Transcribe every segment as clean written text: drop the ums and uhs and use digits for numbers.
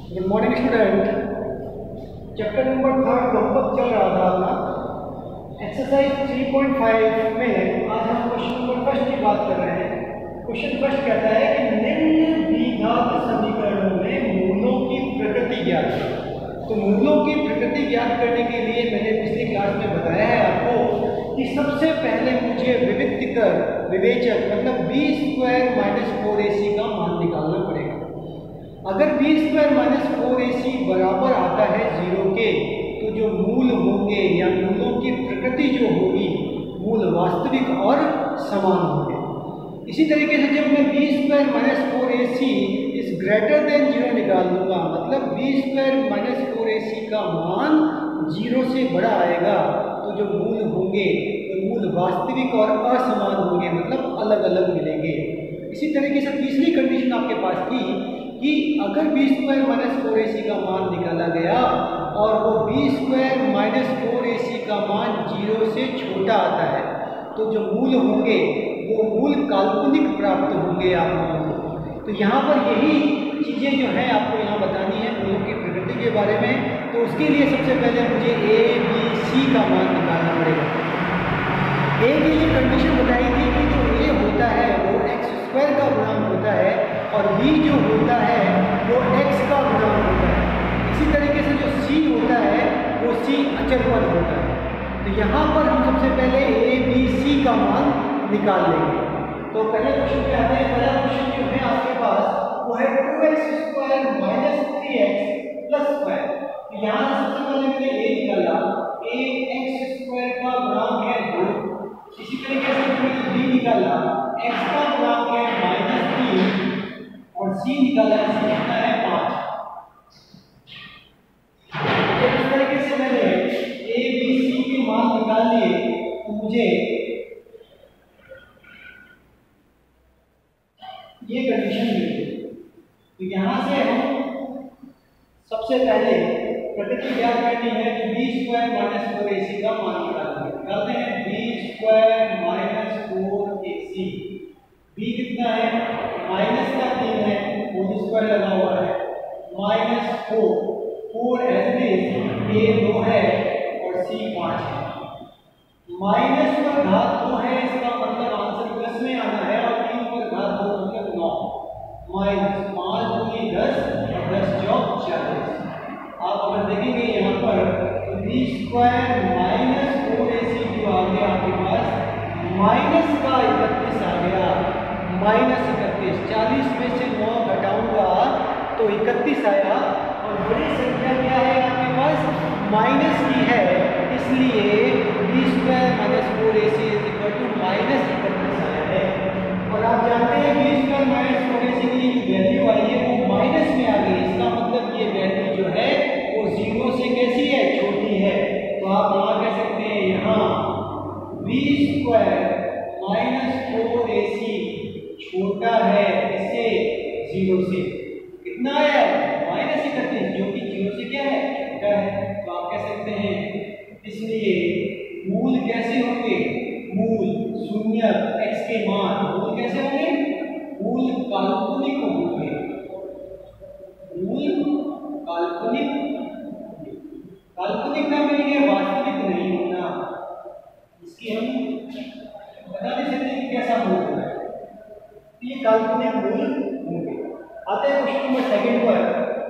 Good morning student. Chapter number 3 बहुपद चल रहा था अपना। एक्सरसाइज 3.5 में आज हम क्वेश्चन नंबर फर्स्ट की बात कर रहे हैं। क्वेश्चन फर्स्ट कहता है कि निम्न द्विघात समीकरणों में मूलों की प्रकृति ज्ञात करो। तो मूलों की प्रकृति ज्ञात करने के लिए मैंने पिछली क्लास में बताया है आपको कि सबसे पहले मुझे विवेचक मतलब बी स्क्वायर माइनस 4ac का मान निकालना पड़ेगा। अगर बी स्क्वायर माइनस 4ac बराबर आता है 0 के, तो जो मूल होंगे या मूलों की प्रकृति जो होगी मूल वास्तविक और समान होंगे। इसी तरीके से जब मैं B square minus 4ac is greater than 0 निकाल दूंगा, मतलब बी स्क्वायर माइनस 4ac का मान 0 से बड़ा आएगा, तो जो मूल होंगे तो मूल वास्तविक और असमान होंगे, मतलब अलग अलग मिलेंगे। इसी तरीके से तीसरी कंडीशन आपके पास थी कि अगर बी स्क्वायर माइनस 4ac का मान निकाला गया और वो बी स्क्वायर माइनस 4ac का मान 0 से छोटा आता है, तो जो मूल होंगे वो मूल काल्पनिक प्राप्त होंगे आप लोगों को। तो यहाँ पर यही चीज़ें जो है आपको यहाँ बतानी है मूलों की प्रकृति के बारे में। तो उसके लिए सबसे पहले मुझे a, b, c का मान निकालना पड़ेगा। a की लिए कंडीशन बताई थी कि जो a होता है वो x स्क्वायर का गुणांक होता है और b जो होता है वो x का गुणांक होता है। इसी तरीके से जो c होता है वो c अचर पद होता है। तो यहाँ पर हम सबसे पहले a, b, c का मान निकाल लेंगे। तो पहले क्वेश्चन पे आते हैं। पहला क्वेश्चन जो है आपके पास वो है 2x square minus 3x plus square. तो यहाँ से सबसे पहले मैंने a निकाला, a x स्क्वायर का गुणांक है 2। इसी तरीके से मैंने b निकाला, x का गुणांक है माइनस 3 और c निकाला, c कितना है 5। इस तरीके से मैंने a, b, c के मान निकाल लिए, तो मुझे ये कंडीशन मिली। तो यहाँ से हम सबसे पहले प्रकृति ज्ञात करनी है कि बी स्क्वायर माइनस 4ac का मान निकालते हैं। B square minus 4ac, B कितना है माइनस का 3 है, होल स्क्वायर लगा हुआ है, minus 4 as it is, a 2 है और c 5 है। माइनस पर घात 2 है, इसका मतलब आंसर प्लस में आना है, और 3 पर घात 2 मतलब 9, माइनस 5 दूनी 10 और 10 चौक 40। आप अगर देखेंगे यहाँ पर तो बी स्क्वायर माइनस 4ac जो आ गया आपके पास माइनस का 31 आ गया, माइनस 31। 40 में से 9 घटाऊंगा तो 31 आया, और बड़ी संख्या क्या है आपके पास माइनस की है, इसलिए B square minus 4ac is equal to minus 31 आया है। और आप जानते हैं बी स्क्वायर माइनस 4ac की जो वैल्यू आई है वो माइनस में आ गई, इसका मतलब ये वैल्यू जो है वो 0 से कैसी है, छोटी है। तो आप यहाँ कह सकते हैं यहाँ बी स्क्वायर माइनस 4ac छोटा है इससे 0 से, कितना आया माइनस 31, जो कि 0 से क्या है छोटा है। तो आप कह सकते हैं इसलिए मूल कैसे होंगे, मूल शून्य x के मान मूल कैसे होंगे, मूल काल्पनिक होंगे, मूल काल्पनिक। काल्पनिक का मीनिंग है वास्तविक नहीं होना, इसकी हम बता नहीं सकते कि कैसा मूल होगा, ये काल्पनिक मूल होंगे। आते हैं क्वेश्चन नंबर सेकंड पर।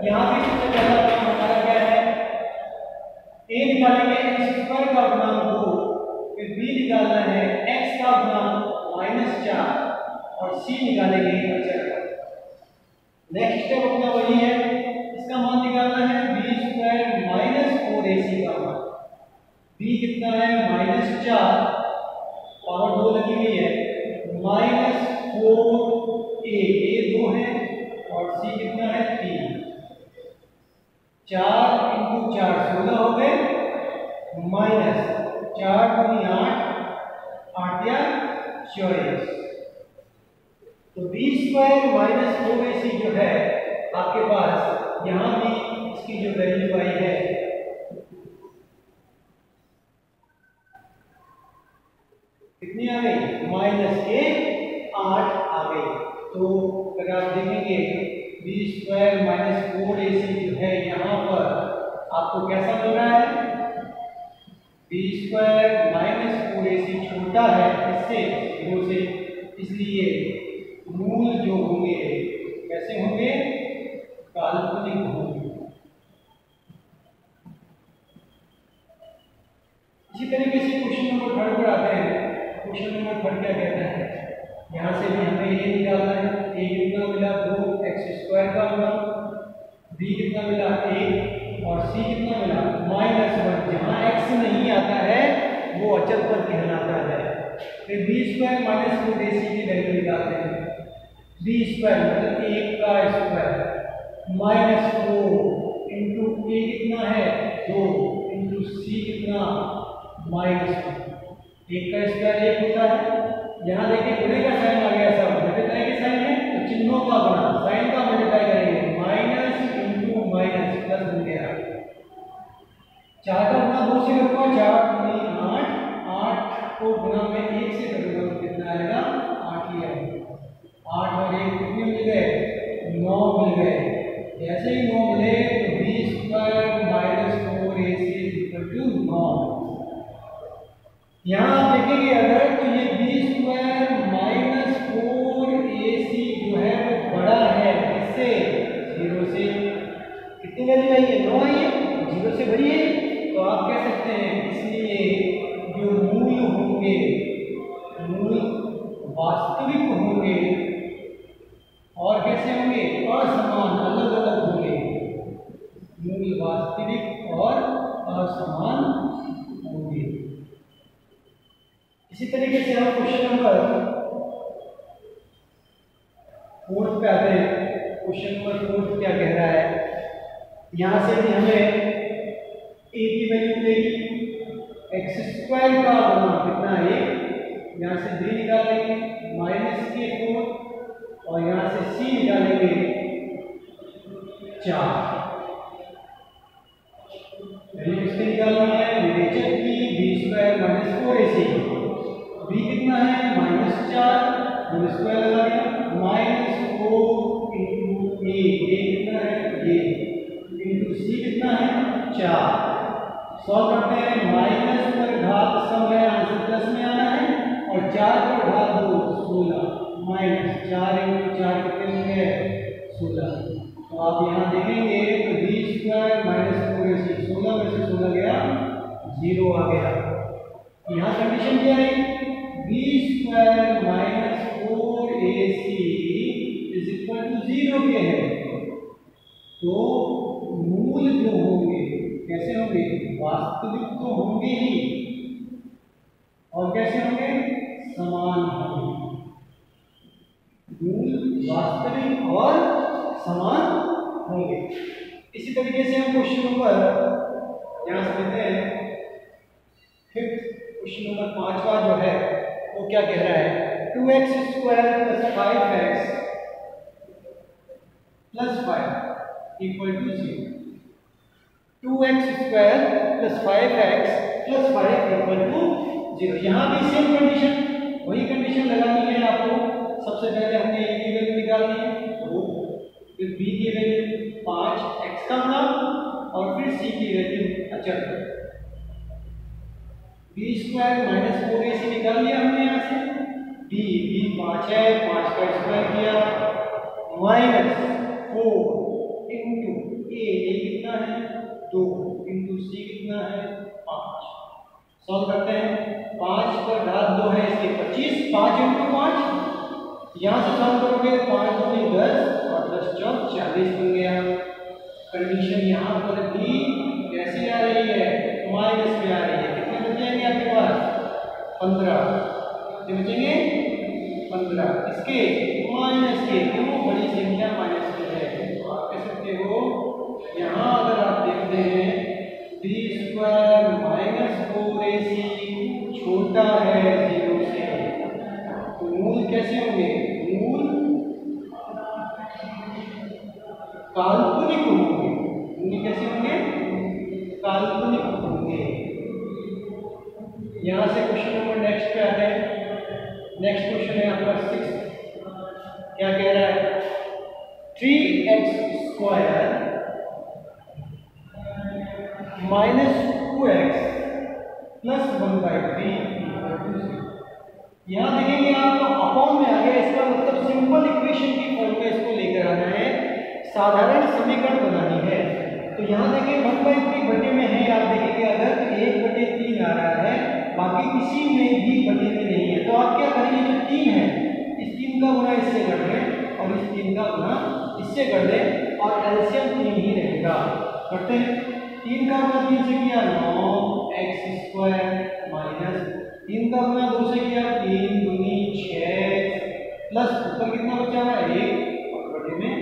यहाँ पे सबसे पहला काम हमारा क्या है, a निकालेंगे x स्क्वायर का गुणांक 2, फिर b निकालना है x का गुणांक माइनस 4 और c निकालेंगे अचर का। नेक्स्ट स्टेप अपना वही है, इसका मान निकालना है b स्क्वायर माइनस 4ac का मान। b कितना है माइनस 4, पावर 2 लगी हुई है, माइनस 4a 2 है और c कितना है 3। 4 × 4 16 हो गए, माइनस 4 दूनी 8, 8 या 24। तो बी स्क्वायर माइनस 4ac जो है आपके पास यहाँ भी इसकी जो वैल्यू आई है कितनी आ गई, माइनस के 8 आ गई। तो अगर आप देखेंगे बी स्क्वायर माइनस 4ac जो है यहाँ पर आपको कैसा मिल रहा है, बी स्क्वायर माइनस 4ac छोटा है इससे 0 से, इसलिए मूल जो होंगे कैसे होंगे, काल्पनिक होंगे। इसी तरीके से क्वेश्चन नंबर 3 पर आते हैं। क्वेश्चन नंबर 3 क्या कहता है, यहाँ से भी हमें ये निकालना है, a कितना मिला 2x² का मिला, b कितना मिला 1 और c कितना मिला -1। जहाँ x नहीं आता है वो अचल पद कहलाता है। फिर b स्क्वायर माइनस 4ac की वैल्यू निकालते हैं, b स्क्वायर मतलब 1 का स्क्वायर माइनस 4 इंटू a कितना है 2 इंटू c कितना -1। 1 का स्क्वायर 1 होता है। यहाँ देखिए गुणे का साइन आ गया, सब मल्टीप्लाई के साइन है तो चिन्हों का गुणा, साइन का मल्टीप्लाई करेंगे, माइनस इंटू माइनस प्लस बन गया। 4 का गुणा 2 से करूंगा, 4 दूनी 8, 8 को गुणा में 1 से करूंगा तो कितना आएगा 8 ही आएगा। 8 और 1 कितने मिल गए 9 मिल गए। जैसे ही 9 मिले तो B square minus 4ac equal to 9। यहाँ आप देखेंगे अगर तो ये बी स्क्वायर माइनस 4ac जो है वो बड़ा है इससे 0 से, कितनी वैल्यू आई है 9 आई है, 0 से बड़ी है, तो आप कह सकते हैं इसलिए जो मूल होंगे, मूल वास्तविक होंगे और कैसे होंगे असमान, अलग अलग होंगे, मूल वास्तविक और असमान होंगे। इसी तरीके से हम क्वेश्चन नंबर 4 पे आते हैं। क्वेश्चन नंबर 4 क्या कह रहा है, यहाँ से भी हमें a की वैल्यू मिलेगी, x² का गुणा कितना है 1, यहाँ से b निकालेंगे -k4 और यहाँ से c निकालेंगे 4। वैल्यू किसकी निकालनी है, विवेचक की, b² माइनस 4ac, b कितना है -4, होल स्क्वायर लगा दिया, -4 इंटू a कितना है ये, इंटू c कितना है 4। सॉल्व करते हैं, माइनस पर घात सम है, आंसर प्लस में आना है और 4 पर घात 2 16, -4 इंटू 4 कितने होंगे 16। तो आप यहाँ देखेंगे तो बी स्क्वायर माइनस 4ac 16 में से 16 गया 0 आ गया। यहाँ कंडीशन क्या है, B square minus 4ac is equal to 0 के है, तो मूल जो होंगे कैसे होंगे, वास्तविक तो होंगे ही और कैसे होंगे समान होंगे, मूल वास्तविक और समान होंगे। इसी तरीके से हम क्वेश्चन नंबर यहाँ से लेते हैं 5th क्वेश्चन नंबर 5वां जो है वो क्या कह रहा है, 2x² + 5x + 5 equal to 0। 2x² + 5x + 5 equal to 0। यहाँ भी सेम कंडीशन, वही कंडीशन लगानी है आपको। सबसे पहले हमने a की वैल्यू निकालनी है 2, फिर b की वैल्यू 5 x का मान और फिर c की वैल्यू अचल। b² माइनस 4ac निकाल लिया हमने यहाँ से, b 5 है, 5 का स्क्वायर किया -4 इंटू a कितना है 2 इंटू c कितना है 5। सॉल्व करते हैं, 5 पर घात 2 है इसलिए 25, 5 इंटू 5, यहाँ से सॉल्व करोगे 5 दूनी 10 और 10 चौक 40 बन गया। कंडीशन यहाँ पर भी कैसे आ रही है, माइनस में आ रही है। कितने बचेंगे आपके पास 15, कितने बचेंगे 15, इसके माइनस के, क्यों बड़ी संख्या माइनस की है। तो आप कह सकते हो यहाँ अगर आप देखते हैं b² माइनस 4ac छोटा है 0 से, तो मूल कैसे होंगे, मूल काल्पनिक होंगे, मूल कैसे होंगे काल्पनिक होंगे। यहाँ से क्वेश्चन नंबर नेक्स्ट पे आते हैं। नेक्स्ट क्वेश्चन है आपका 6, क्या कह रहा है, 3x² square minus 2x plus 1/3। यहाँ देखेंगे आप तो अपॉन में आ गया, इसका मतलब सिंपल इक्वेशन की फॉर्म में इसको लेकर आना है, साधारण समीकरण बनानी है। तो यहाँ देखिए 1/3 बटे में है, आप देखेंगे अगर 1/3 आ रहा है, बाकी किसी में भी बटे में नहीं है, तो आप क्या करेंगे, जो 3 है इस 3 का गुना इससे कर दें और इस 3 का गुना इससे कर दें और एलसीएम 3 ही रहेगा। करते हैं, 3 का गुना 3 से किया 9x स्क्वायर माइनस 3 का गुना 2 से किया 3 दूनी 6 प्लस ऊपर कितना बचा है 1 और बटे में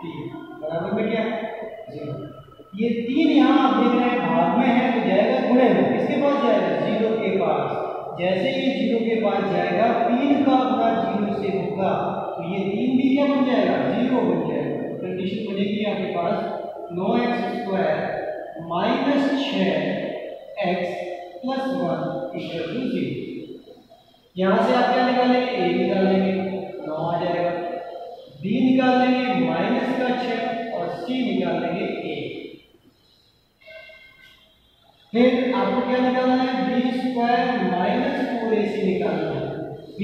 3 बराबर में क्या 0। ये 3 यहाँ आप देख रहे हैं भाग में है तो जाएगा गुणे में, किसके पास जाएगा 0 के पास। जैसे ही 0 के पास जाएगा 3 का गुना 0 से होगा तो ये 3 भी क्या बन जाएगा 0 बन जाएगा। कंडीशन बनेगी आपके पास 9x square minus 6x plus 1 equal to 0। यहाँ से आप क्या निकालेंगे a निकाल लेंगे 9 आ जाएगा, b निकाल लेंगे माइनस का 6 और c निकाल लेंगे a। फिर आपको क्या निकालना है b स्क्वायर माइनस 4ac निकालना है। b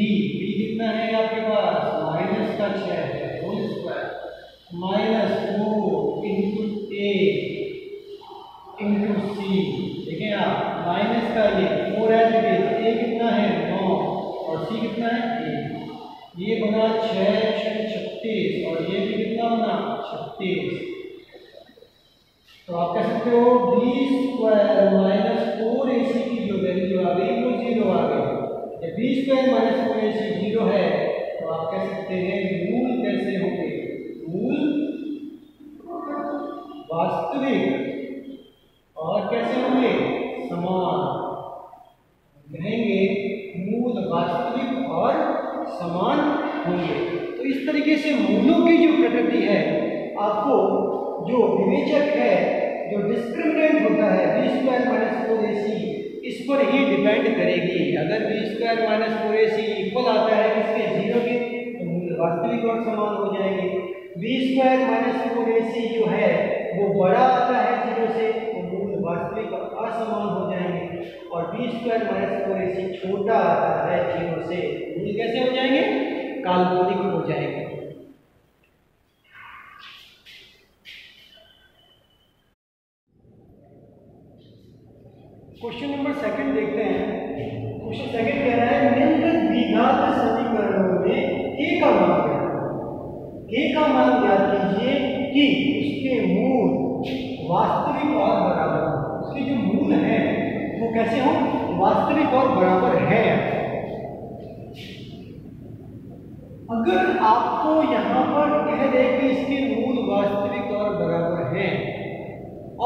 कितना है आपके पास माइनस का 6 है whole square minus 4 into a into c। देखें आप माइनस का ये 4 है तो a कितना है 9 और c कितना है 1। ये बना 6 36 और ये भी कितना बना 36। तो आप कह सकते हो b स्क्वायर माइनस 4ac की जो वैल्यू आ गई वो 0 आ गई। जब b स्क्वायर माइनस 4ac 0 है तो आप कह सकते हैं मूल कैसे होंगे, मूल वास्तविक और कैसे होंगे समान। कहेंगे मूल वास्तविक और समान होंगे। तो इस तरीके से मूलों की जो प्रकृति है आपको जो विवेचक है जो डिस्क्रिमिनेंट होता है b स्क्वायर माइनस 4ac इस पर ही डिपेंड करेगी। अगर b square minus 4ac equal आता है किसके 0 के तो मूल वास्तविक और समान हो जाएंगे। b स्क्वायर माइनस 4ac जो है वो बड़ा आता है 0 से तो मूल वास्तविक और असमान हो जाएंगे और b स्क्वायर माइनस 4ac छोटा आता है 0 से मूल कैसे हो जाएंगे काल्पनिक हो जाएंगे। क्वेश्चन नंबर 2 देखते हैं। क्वेश्चन 2 कह रहा है निम्न द्विघात समीकरणों में k का मान ज्ञात कीजिए कि उसके मूल वास्तविक और बराबर हो। उसके जो मूल हैं वो कैसे हो वास्तविक और बराबर है। अगर आपको यहाँ पर कह दे कि इसके मूल वास्तविक और बराबर हैं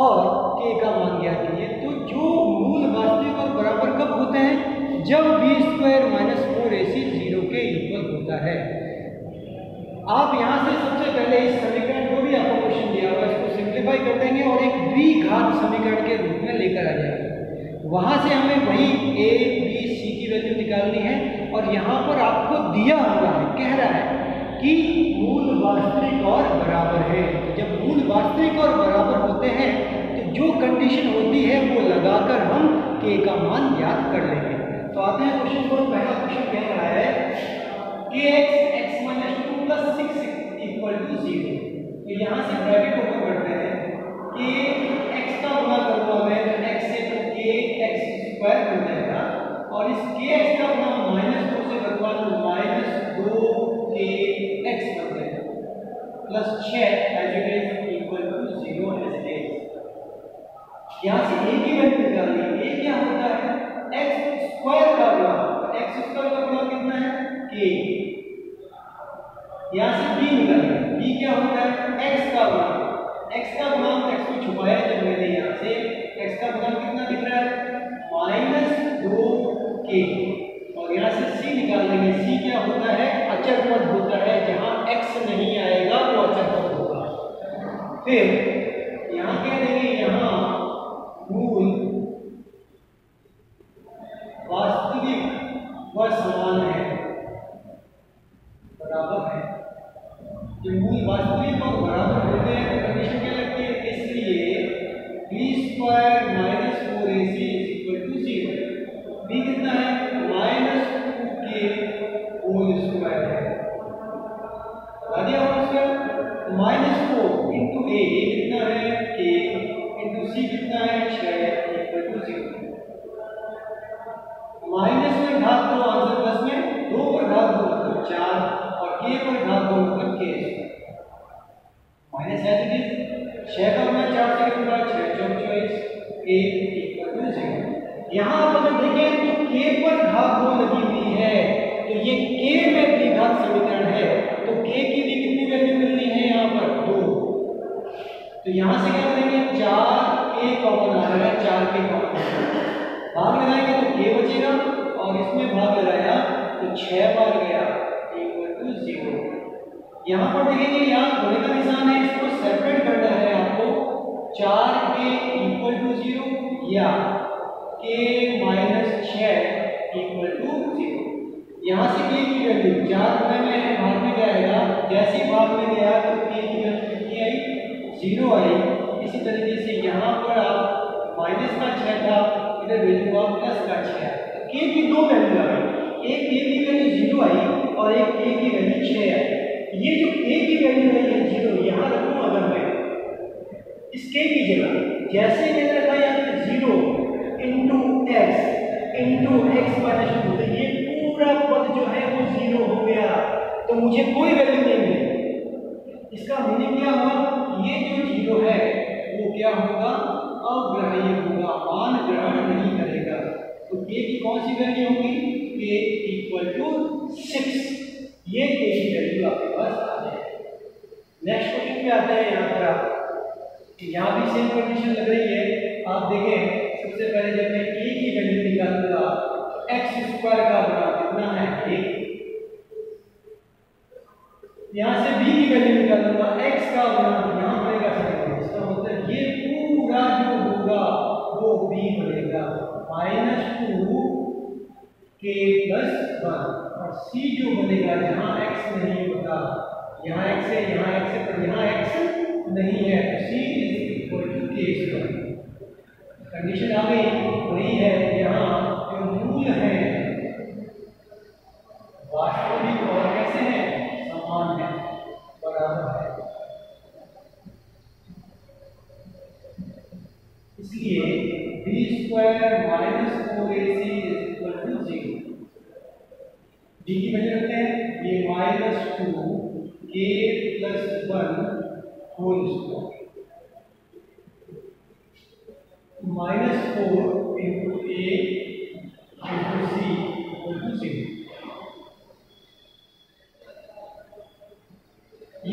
और k का मान ज्ञात कीजिए तो जो मूल वास्तविक और बराबर कब होते हैं जब b स्क्वायर माइनस 4ac 0 के इक्वल होता है। आप यहाँ से सबसे पहले इस समीकरण को भी आपको क्वेश्चन दिया हुआ इसको सिंप्लीफाई कर देंगे और एक द्विघात समीकरण के रूप में लेकर आ जाएंगे। वहाँ से हमें वही a b c की वैल्यू निकालनी है और यहाँ पर आपको दिया हुआ है कह रहा है कि मूल वास्तविक और बराबर है। तो जब मूल वास्तविक और बराबर होते हैं तो जो कंडीशन होती है वो लगाकर हम k का मान ज्ञात कर लेंगे। तो आते हैं क्वेश्चन को। पहला क्वेश्चन कह रहा है kx x minus 2 plus 6 equal to 0। तो यहाँ से ब्रैकेट ओपन करते हैं कि x का गुणा करूँगा मैं तो x से तो kx स्क्वायर बन जाएगा और इस kx का गुणा माइनस 2 से करूँगा तो माइनस 2kx बन जाएगा plus 6 as it is equal to 0 as it is. यहाँ से a की वैल्यू निकालनी है। a क्या होता है x स्क्वायर का गुणा, x स्क्वायर का गुणा कितना है k। यहाँ से b निकालिए, b क्या होता है x का गुणा, x का गुणा x को छुपाया जब मैंने यहाँ से x का गुणा कितना दिख रहा है माइनस 2k और यहाँ से c निकाल देंगे। c क्या होता है अचर पद होता है, जहाँ x नहीं आएगा वो अचर पद होगा। फिर यहाँ कह देंगे यहाँ मूल वास्तविक व समान है बराबर है। जो मूल वास्तविक और बराबर है इंटू ए कितना है k इंटू सी कितना है 6 इक्वल टू 0। माइनस में घात 2 आंसर प्लस में 2 पर घात 2 मतलब 4 और k पर घात 2 मतलब k minus as it is 6 का गुना 4 से कितना 6 चौक 24 a इक्वल टू 0। यहाँ आप अगर देखें तो k पर घात 2 लगी हुई है तो ये k में द्विघात समीकरण है तो k की भी कितनी वैल्यू मिलनी है यहाँ पर 2। तो यहाँ से क्या करेंगे 4k कॉमन आ रहा है 4k कॉमन भाग लगाएंगे तो k बचेगा और इसमें भाग लगाया तो 6 बार गया इक्वल टू 0। यहाँ पर देखेंगे यहाँ गुणे का निशान है इसको सेपरेट करना है आपको 4k इक्वल टू 0 या k माइनस 6 इक्वल टू 0। यहाँ से k की वैल्यू 4 गुणे में है भाग में जाएगा जैसे ही भाग में गया तो k की वैल्यू कितनी आई 0 आई। इसी तरीके से यहाँ पर आप माइनस का 6 था इधर वैल्यू आप प्लस का 6 तो k की दो वैल्यू आई एक k की वैल्यू 0 आई और एक k की वैल्यू 6 आई। ये जो k की वैल्यू है ये 0 यहाँ रखूँ अगर मैं इस k की जगह जैसे मैंने रखा यहाँ पे 0 इंटू एक्स माइनस 2 तो ये पूरा पद जो है वो 0 हो गया तो मुझे कोई वैल्यू नहीं मिली। इसका मीनिंग क्या हुआ ये जो 0 है वो क्या होगा अग्राह्य होगा मान ग्रहण नहीं करेगा। तो k की कौन सी वैल्यू होगी k इक्वल टू 6 ये k की वैल्यू आपके पास आ जाएगी। नेक्स्ट क्वेश्चन पे आते हैं यहाँ पर आप यहाँ भी सेम कंडीशन लग रही है। आप देखें सबसे पहले जब मैं a की वैल्यू निकालूंगा x स्क्वायर का गुणा कितना है 1 यहाँ से b की वैल्यू निकालूंगा x का गुणा यहाँ बनेगा 7 इसका मतलब ये पूरा जो होगा वो b बनेगा -2 k + 1 और c जो बनेगा जहाँ x नहीं होता यहाँ x है यहाँ x है पर यहाँ x नहीं है तो c = k²। कंडीशन आ गई वही है यहाँ जो मूल है वास्तविक और कैसे हैं समान है बराबर है। इसलिए b² - 4ac = 0। d की वैल्यू रखते हैं ये -2 k + 1 whole square -4 into a into c equal to 0।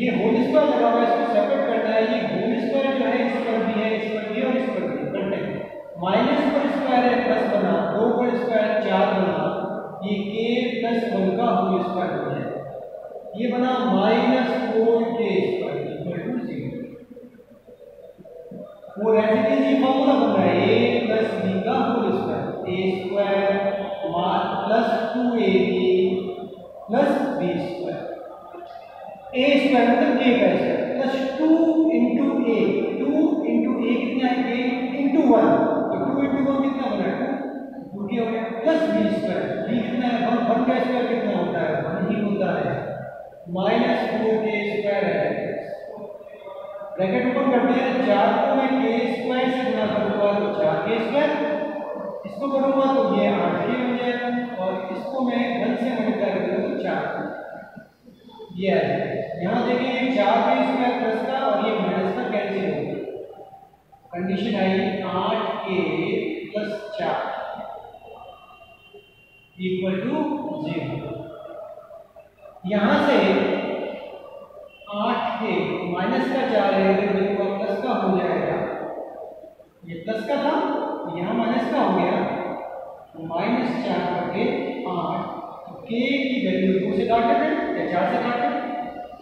ये होल स्क्वायर लगा हुआ है इसको सेपरेट करना है। ये होल स्क्वायर जो है इस पर भी है इस पर भी और इस पर भी करेक्ट माइनस पर स्क्वायर है प्लस बना 2 पर स्क्वायर 4 बना ये k + 1 का होल स्क्वायर बन जाएगा। ये बना -4k² इक्वल टू 0। वो रेसिड्यू ये फॉर्मूला बन रहा है a + b का whole square a² + 2ab + b²। a square मतलब k का square + 2 into a 2 into a कितना है a इंटू 1 तो 2 इंटू 1 कितना बना है 2 हो गया प्लस b² b कितना है 1 का स्क्वायर कितना होता है 1 ही होता है -4k² है। ब्रैकेट ओपन करते हैं 4 को मैं k² से गुणा करूंगा तो 4k²। इसको करूंगा तो ये 8k हो जाएगा और इसको मैं 1 से मल्टीप्लाई करूंगा तो 4 ये आ जाएगा। यहाँ देखिए ये 4k² प्लस का और ये माइनस का कैंसिल हो गया। कंडीशन आई 8k + 4 इक्वल टू 0। यहाँ से 8k माइनस का 4 है इधर वैल्यू का प्लस का हो जाएगा। ये प्लस का था तो यहाँ माइनस का हो गया -4/8 तो k की वैल्यू 2 से काट दें या 4 से काट दें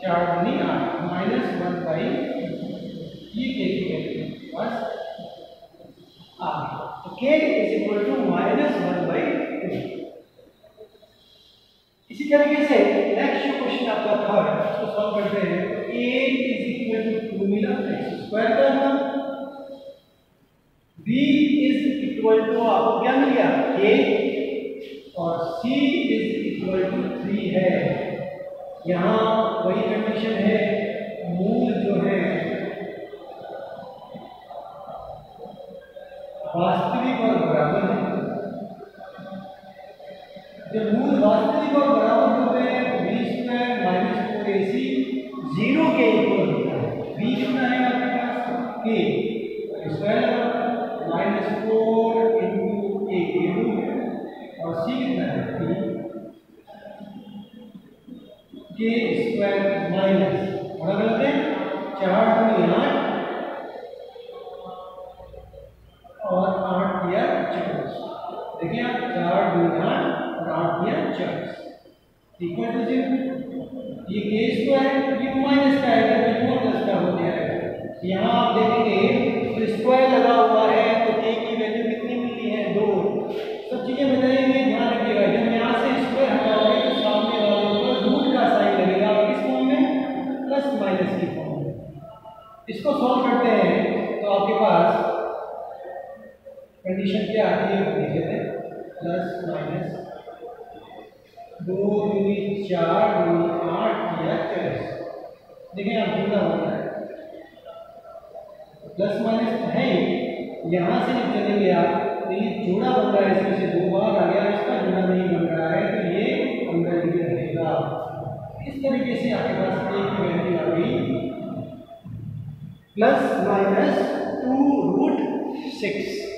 4 दूनी 8 -1/2 ये k की वैल्यू बस आ गई। तो k = -1/2। इसी तरीके से नेक्स्ट जो क्वेश्चन आपका था उसको सॉल्व करते हैं तो a = 2 मिला x² का था b = आपको क्या मिल गया a और c = 3 है। यहाँ वही कंडीशन है मूल जो है वास्तविक और बराबर है। जब मूल वास्तविक और बराबर होते हैं तो बी स्क्वायर माइनस 4ac 0 के इक्वल होता है। बी कितना है आपके पास के स्क्वायर माइनस 4 इंटू ए और सी कितना है के स्क्वायर माइनस बड़ा गलत है 4 दूनी 8 और 8 दिया 24। देखिए आप 4 दूनी 8 और 8 दिया 24 इक्वल टू 0। ये के स्क्वायर ये माइनस का है तो ये प्लस का हो जाएगा। यहाँ आप देखेंगे तो स्क्वायर लगा हुआ है तो के की वैल्यू कितनी मिली है 2। सब चीजें बताएंगे, ध्यान रखिएगा। जब यहाँ से स्क्वायर हटाओगे तो सामने वाले पर रूट का साइन लगेगा और किस फॉर्म में प्लस माइनस की फॉर्म में। इसको सॉल्व करते हैं तो आपके पास कंडीशन क्या आती है देख लेते हैं। प्लस माइनस 2 दूनी 4 दूनी 8 या 24। देखिए आप जुड़ा हो रहा है प्लस माइनस है यहाँ से जब चलेंगे आप तो ये जोड़ा बन रहा है, इसमें से 2 बार आ गया, इसका जोड़ा नहीं बन रहा है तो ये अंदर ही रहेगा। इस तरीके से आपके पास ए की वैल्यू आ गई प्लस माइनस 2√6।